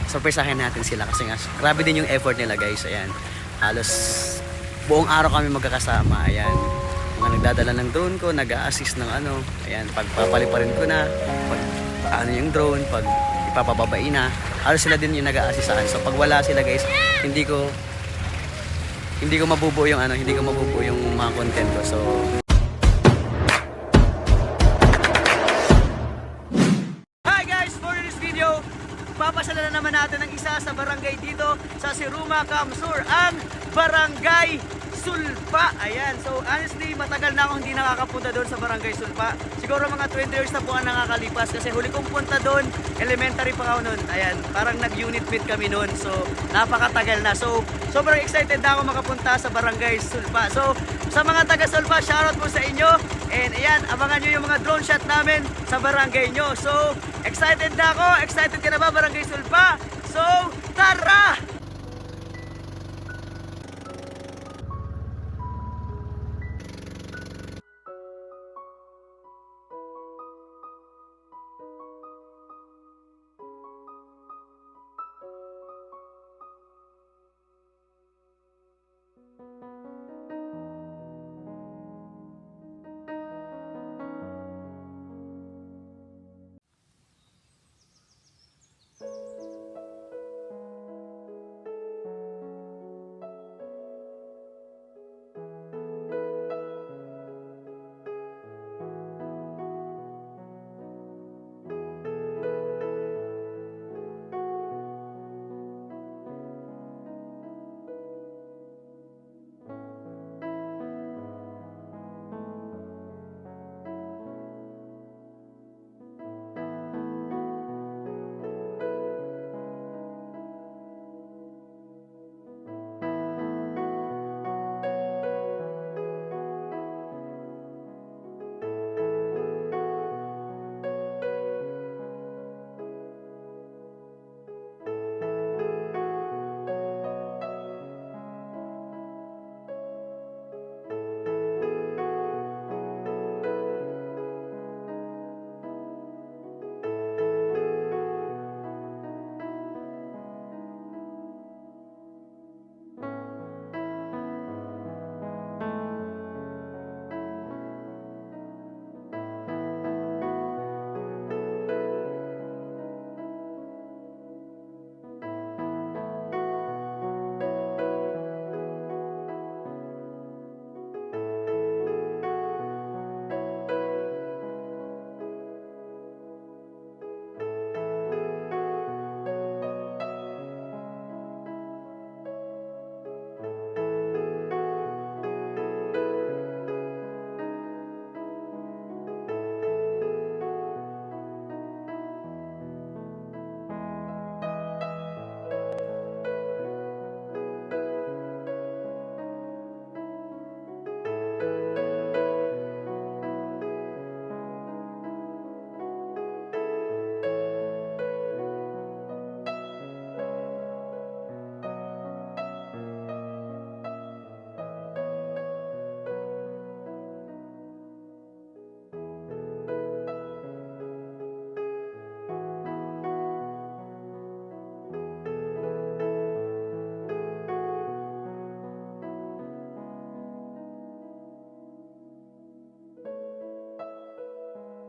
Surprisahin natin sila kasi nga grabe din yung effort nila guys. Ayan, halos buong araw kami magkakasama. Ayan, mga nagdadala ng drone ko, nag-a-assist ng ano. Ayan, pagpapaliparin ko na, pag paano yung drone, pag ipapababain na, halos sila din yung nag-a-assist sa akin. So pag wala sila guys, hindi ko mabubuo yung ano, hindi ko mabubuo yung mga content ko. So hi guys, for this video, papasala na naman natin ang isa sa barangay dito sa Siruma, Kamsur, ang Barangay Sulpa. Ayan, so honestly, matagal na ako hindi nakakapunta doon sa Barangay Sulpa. Siguro mga 20 years na po ang nakakalipas kasi huli kong punta doon, elementary pa ako noon. Ayan, parang nag-unit meet kami noon. So, napakatagal na. So, sobrang excited na ako makapunta sa Barangay Sulpa. So, sa mga taga Sulpa, shoutout po sa inyo. And ayan, abangan nyo yung mga drone shot namin sa barangay nyo. So, excited na ako. Excited ka na ba, Barangay Sulpa? So, tara!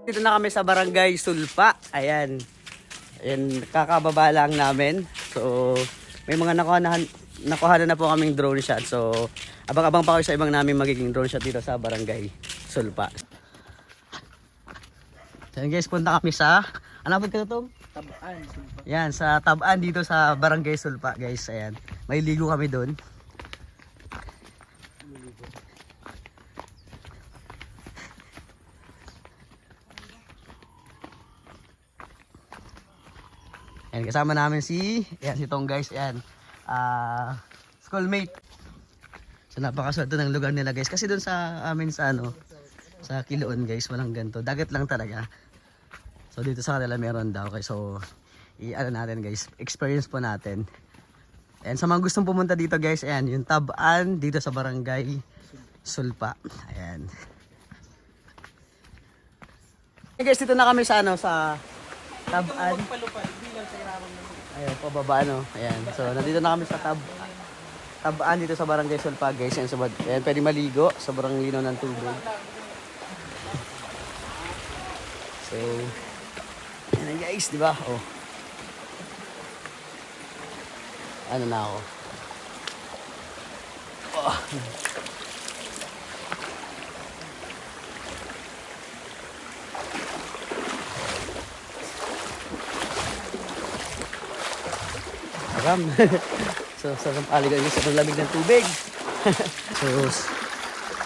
Dito na kami sa Barangay Sulpa. Ayan. Ayan, kakababa lang namin. So, may mga nakuha na po kaming drone shot. So, abang-abang pa kayo sa ibang namin magiging drone shot dito sa Barangay Sulpa. So, guys, punta kami sa, ano ba ito itong? Tabaan, Sulpa. Yan, sa Tabaan dito sa Barangay Sulpa, guys. Ayan, may ligo kami doon. Ayan, kasama namin si Tong guys, ayan, schoolmate. So napakaswerte ng lugar nila guys, kasi doon sa amin sa ano, sa Kiloon guys, walang ganito, dagat lang talaga. So dito sa kanila meron daw, guys. So i-ano natin guys, experience po natin. Ayan, sa mga gustong pumunta dito guys, ayan, yung Tabaan dito sa Barangay Sulpa. Ayan. Hey guys, dito na kami sa ano, sa Tab-an. Ayun, pababa no. Ayan. So, nandito na kami sa Tab-an dito sa Barangay Sulpa, guys. Ayan, ayan, pwede maligo. Sobrang linaw ng tubig. So, ayan na guys, di ba? Oh. Ano na ako? Oh. Aram. So, sarang paligan sa lamig ng tubig. So,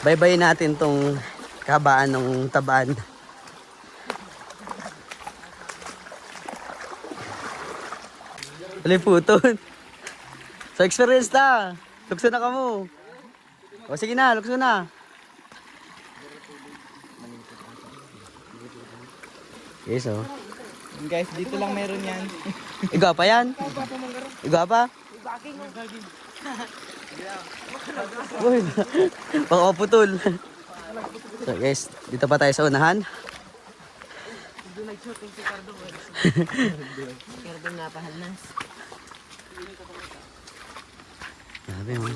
bye-bye natin tong kabaan ng Tabaan. Liputon. So, experience na. Lukso na ka mo. O, sige na, lukso na. Yes, oh. Guys, dito lang meron yan. Iga pa yan? Iga pa? Uy, baka putol. So guys, dito pa tayo sa unahan. Ricardo nga pahalas. Sabi mo.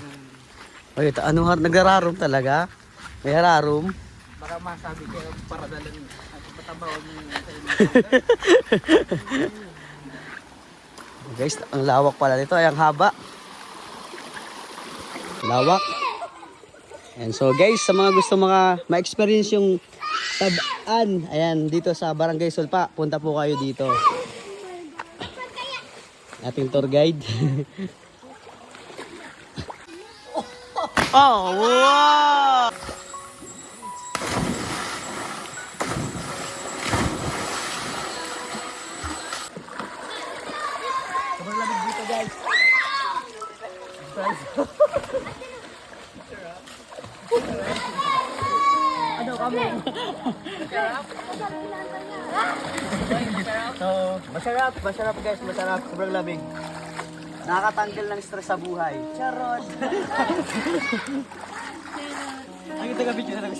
Uy, ano nagrarom talaga? May hararom. Baka masabi ko para dalan at patabaw mo sa inyo. Guys, ang lawak pala nito. Ay, ang haba. Lawak. And so guys, sa mga gusto ma-experience yung Tabaan, ayan, dito sa Barangay Sulpa, punta po kayo dito. Ating tour guide. Oh, wow! Sobrang lamig dito, guys. Ano kami? So, masarap guys, masarap. Sobrang lamig. Nakakatanggal ng stress sa buhay. Charot! Ang ito ka-video na lang.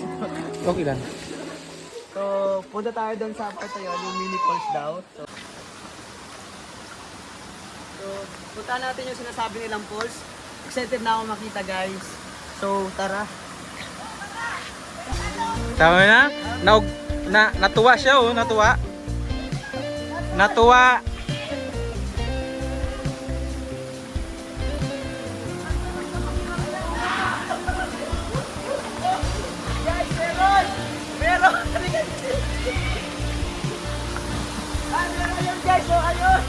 Okay lang. So, punta tayo doon sa part na yun, yung mini falls daw. So, punta natin yung sinasabi nilang falls. Excited na ako makita, guys. So, tara. Tama na? Natuwa siya oh, natuwa. Natuwa. Guys, meron! Meron! Meron yun, guys! So, ayun!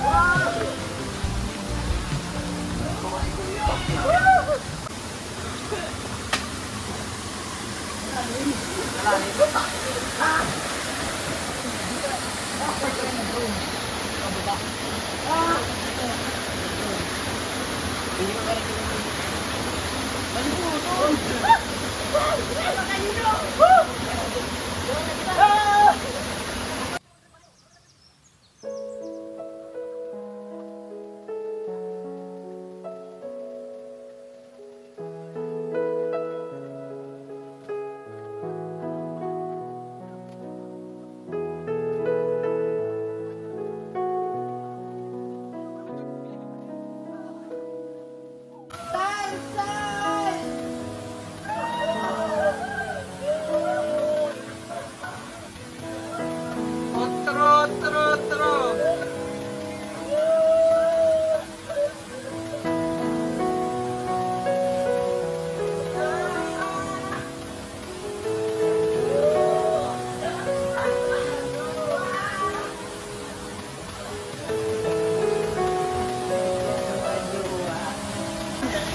Wow!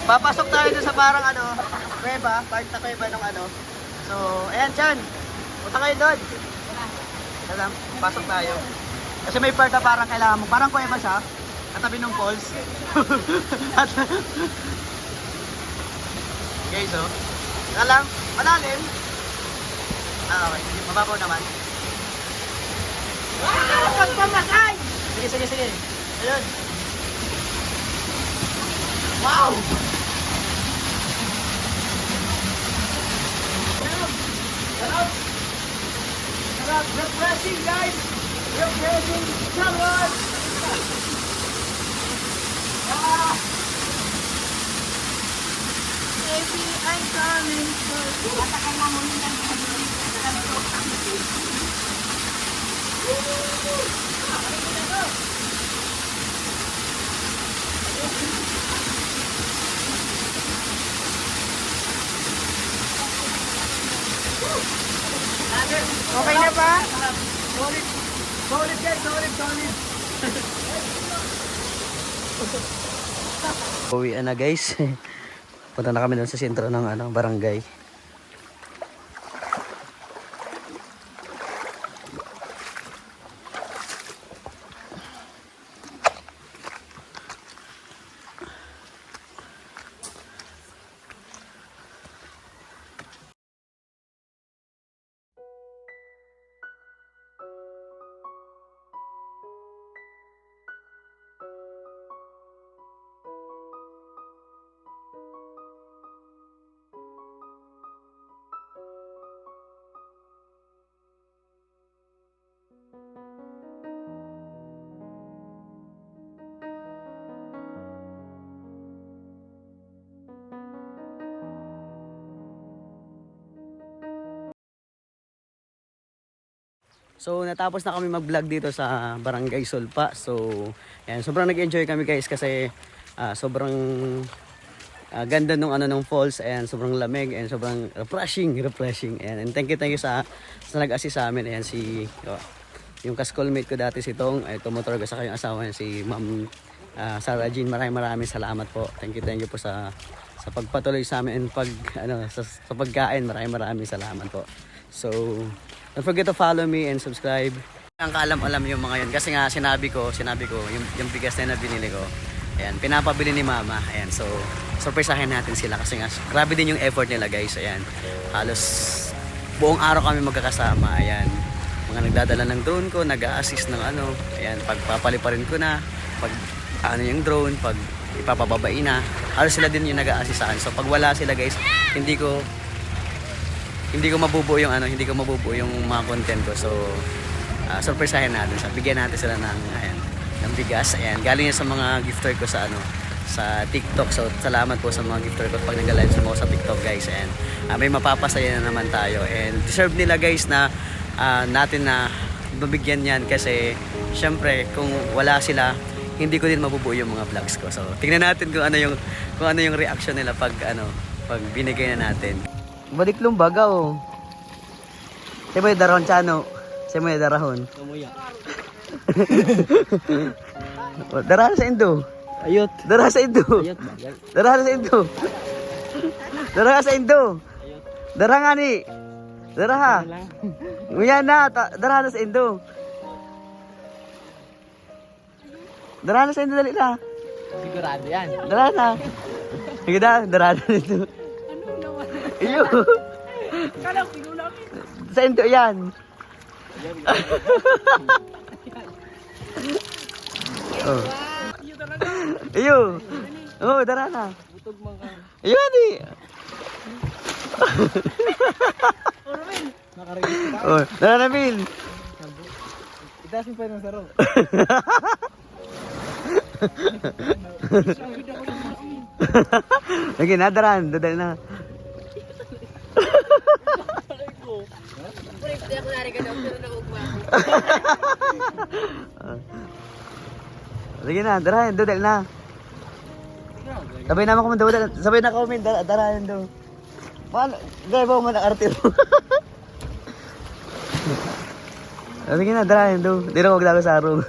Papasok tayo dun sa parang kuweba, part na kuweba ng So, ayan dyan. Punta kayo doon. Alam, pasok tayo. Kasi may part na parang kailangan mo, parang kuweba siya, katabi ng falls. Okay, so, lang, malalim. Okay, mababaw naman. Pagpamasay! Sige. Ayun. Wow! Refreshing, guys! Refreshing! Charot! Baby, I'm coming home. Okay na ba? Solid! Solid, guys! Solid, solid! Uwi na, guys. Punta na kami doon sa sentro ng barangay. So natapos na kami mag-vlog dito sa Barangay Sulpa. So yan, sobrang nag-enjoy kami guys kasi sobrang ganda nung falls and sobrang lamig and sobrang refreshing. And thank you sa nag-assist sa amin. Ayan yung ka-schoolmate ko dati si Tong, ay tumotor sa kanyang asawa niya, si Ma'am Sarah Jean. Maraming salamat po. Thank you po sa pagpatuloy sa amin and sa pagkain. Maraming salamat po. So don't forget to follow me and subscribe. Ang kaalam-alam yung mga yun kasi nga sinabi ko yung bigas na binili ko. Ayan, pinapabili ni Mama. Ayan, so surprisahin natin sila kasi nga grabe din yung effort nila guys. Ayan, halos buong araw kami magkakasama. Ayan, mga nagdadala ng drone ko, nag-a-assist ng ayan, pagpapaliparin ko na, pag yung drone, pag ipapababain na, halos sila din yung nag-a-assist sa akin. So pag wala sila guys, hindi ko mabubuo yung yung mga content ko. So surprisahin natin siya. Bigyan natin sila ng bigas. Ayan, galing yan sa mga gifter ko sa TikTok. So salamat po sa mga gifter ko pag nag-live sa mga sa TikTok guys. And may mapapasaya na naman tayo. And deserve nila guys na natin na babigyan yan kasi syempre kung wala sila, hindi ko din mabubuo yung mga vlogs ko. So tingnan natin kung ano yung reaction nila pag binigay na natin. Balik lumbaga oh. Siya mo yung darahon chano. Siya mo yung darahon. Kamuya. Darahan sa Indo. Ayot. Darahan sa Indo. Ayot ba? Darahan sa Indo. Darahan sa Indo. Darahan nga ni. Darahan. Nguya na. Darahan sa Indo. Darahan sa Indo dali na. Sigurado yan. Darahan na. Sige na. Darahan sa Indo. Iyo. Kala ko pinulak. Sa Indo yan. Oh. Iyo. Oh, dara na. Butog mga. Iyo ni. Nakarinig ka. Oh, dara na Bill. Itasin pa ng saro. Lagi na daran, dadal na. Hindi ako narinig pero naugma. Lagi na, daran, dadal na. Sabay na ako mandawal, sabay na comment, daran daw. Paano, gaya ba mo nakarte mo? Lagi na, daran daw. Di na maglago sa araw.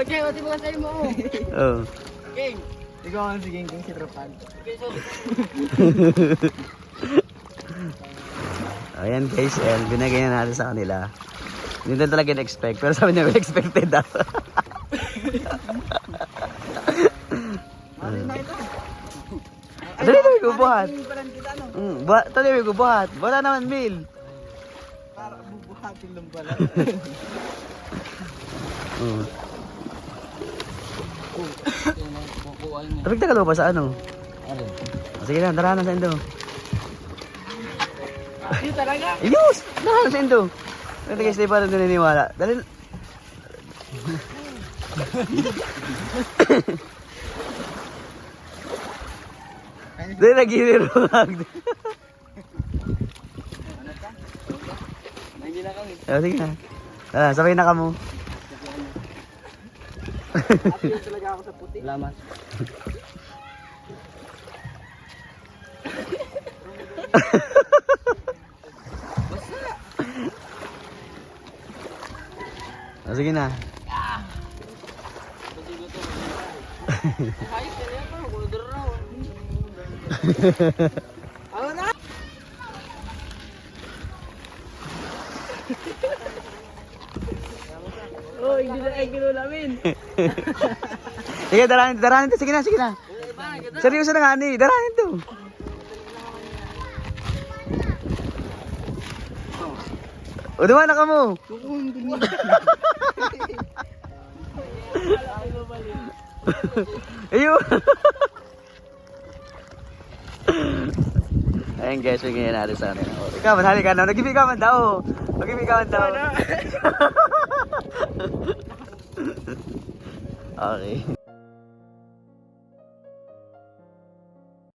Okay, wati mo kasi mo. Oh. King. Ikaw ang sige King si Rapan. Ayan guys, and binigay na natin sa kanila. Hindi na talaga na-expect, pero sabi niya, expected daw. Dali na ko buhat. Dali na ko buhat. Wala naman Bill. Para bubuhatin lang pala. Tapos ka pa sa ano? Ano? Sige na, tara na sa Indo. Yun talaga. Iyos! Tara na sa Indo. Ito guys, di pa rin naniniwala. Dali. Dali, nag-i-reroag. Sige na. Sabay na ka mo. Happy talaga ako sa puti. Salamat. Sige na. Ayos ka rin ako. Gulodor na ako. Ako na. Oh, hindi na ay kinulamin. Sige, daranin to. Sige na, sige na. Seryoso na nga ni. Daranin to. O, dumaan na ka mo. Ayun. Ayun guys, may ganyan natin sa kanila. O, ikaw, manhali ka na. Nag-ibig ka man daw. Nag-ibig ka man daw. Okay.